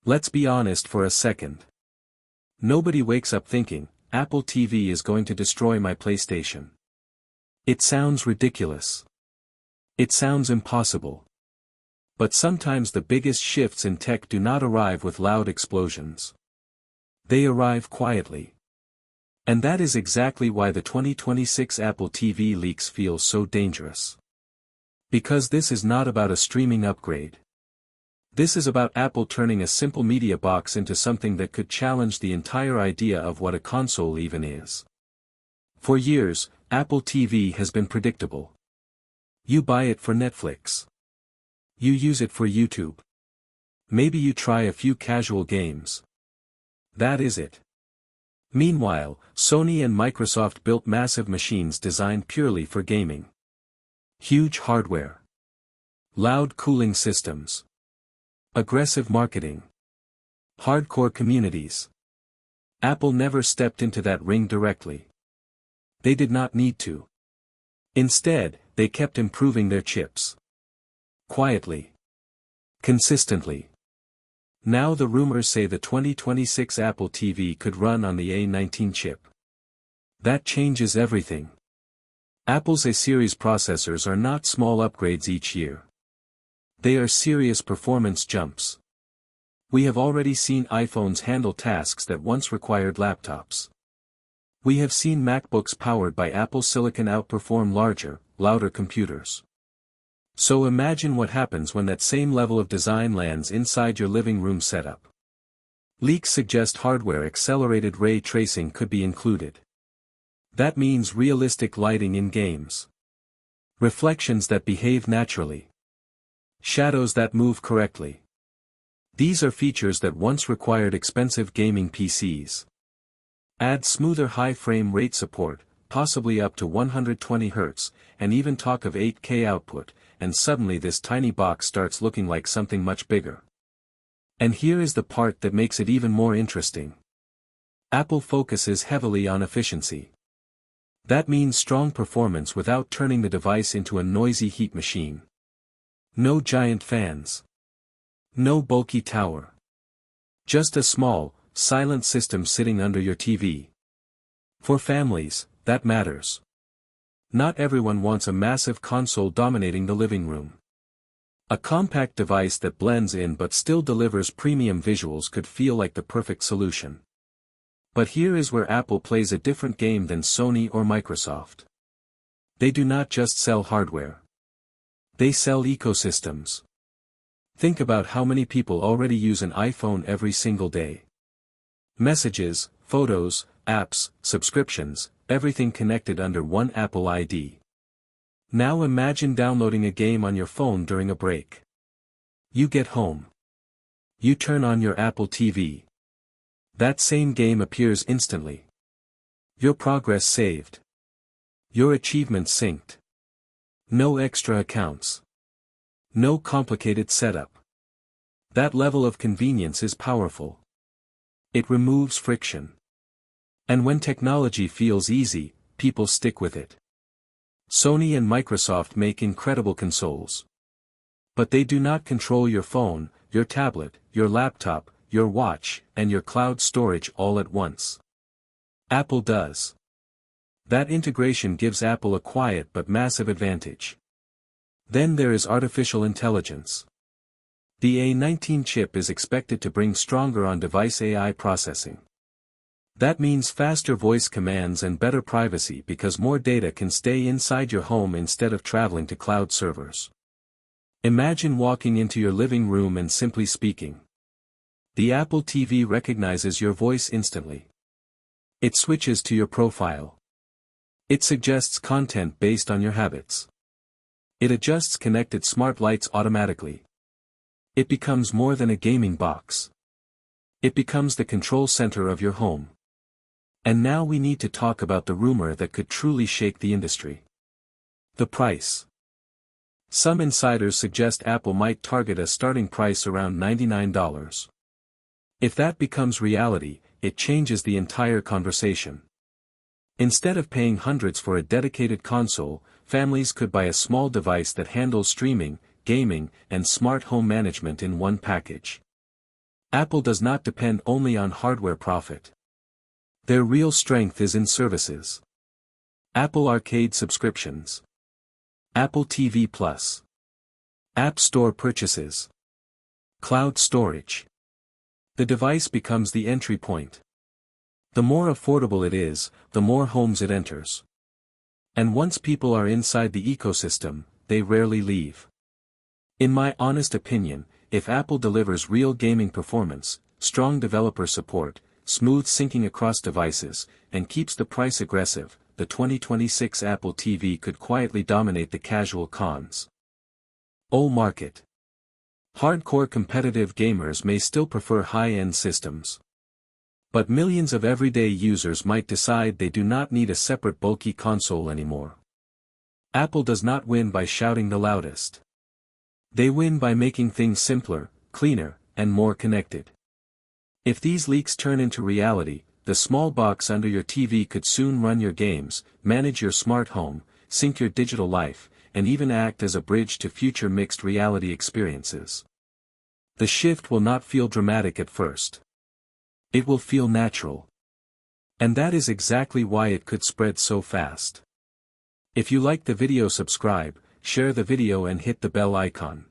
Let's be honest for a second. Nobody wakes up thinking, Apple TV is going to destroy my PlayStation. It sounds ridiculous. It sounds impossible. But sometimes the biggest shifts in tech do not arrive with loud explosions. They arrive quietly. And that is exactly why the 2026 Apple TV leaks feel so dangerous. Because this is not about a streaming upgrade. This is about Apple turning a simple media box into something that could challenge the entire idea of what a console even is. For years, Apple TV has been predictable. You buy it for Netflix. You use it for YouTube. Maybe you try a few casual games. That is it. Meanwhile, Sony and Microsoft built massive machines designed purely for gaming. Huge hardware. Loud cooling systems. Aggressive marketing. Hardcore communities. Apple never stepped into that ring directly. They did not need to. Instead, they kept improving their chips. Quietly. Consistently. Now the rumors say the 2026 Apple TV could run on the A19 chip. That changes everything. Apple's A-series processors are not small upgrades each year. They are serious performance jumps. We have already seen iPhones handle tasks that once required laptops. We have seen MacBooks powered by Apple Silicon outperform larger, louder computers. So imagine what happens when that same level of design lands inside your living room setup. Leaks suggest hardware-accelerated ray tracing could be included. That means realistic lighting in games. Reflections that behave naturally. Shadows that move correctly. These are features that once required expensive gaming PCs. Add smoother high frame rate support, possibly up to 120 Hz, and even talk of 8K output, and suddenly this tiny box starts looking like something much bigger. And here is the part that makes it even more interesting. Apple focuses heavily on efficiency. That means strong performance without turning the device into a noisy heat machine. No giant fans. No bulky tower. Just a small, silent system sitting under your TV. For families, that matters. Not everyone wants a massive console dominating the living room. A compact device that blends in but still delivers premium visuals could feel like the perfect solution. But here is where Apple plays a different game than Sony or Microsoft. They do not just sell hardware. They sell ecosystems. Think about how many people already use an iPhone every single day. Messages, photos, apps, subscriptions, everything connected under one Apple ID. Now imagine downloading a game on your phone during a break. You get home. You turn on your Apple TV. That same game appears instantly. Your progress saved. Your achievements synced. No extra accounts. No complicated setup. That level of convenience is powerful. It removes friction. And when technology feels easy, people stick with it. Sony and Microsoft make incredible consoles. But they do not control your phone, your tablet, your laptop, your watch, and your cloud storage all at once. Apple does. That integration gives Apple a quiet but massive advantage. Then there is artificial intelligence. The A19 chip is expected to bring stronger on-device AI processing. That means faster voice commands and better privacy because more data can stay inside your home instead of traveling to cloud servers. Imagine walking into your living room and simply speaking. The Apple TV recognizes your voice instantly. It switches to your profile. It suggests content based on your habits. It adjusts connected smart lights automatically. It becomes more than a gaming box. It becomes the control center of your home. And now we need to talk about the rumor that could truly shake the industry. The price. Some insiders suggest Apple might target a starting price around $99. If that becomes reality, it changes the entire conversation. Instead of paying hundreds for a dedicated console, families could buy a small device that handles streaming, gaming, and smart home management in one package. Apple does not depend only on hardware profit. Their real strength is in services. Apple Arcade subscriptions. Apple TV Plus. App Store purchases. Cloud storage. The device becomes the entry point. The more affordable it is, the more homes it enters. And once people are inside the ecosystem, they rarely leave. In my honest opinion, if Apple delivers real gaming performance, strong developer support, smooth syncing across devices, and keeps the price aggressive, the 2026 Apple TV could quietly dominate the casual cons. Market. Hardcore competitive gamers may still prefer high-end systems. But millions of everyday users might decide they do not need a separate bulky console anymore. Apple does not win by shouting the loudest. They win by making things simpler, cleaner, and more connected. If these leaks turn into reality, the small box under your TV could soon run your games, manage your smart home, sync your digital life, and even act as a bridge to future mixed reality experiences. The shift will not feel dramatic at first. It will feel natural. And that is exactly why it could spread so fast. If you like the video, subscribe, share the video and hit the bell icon.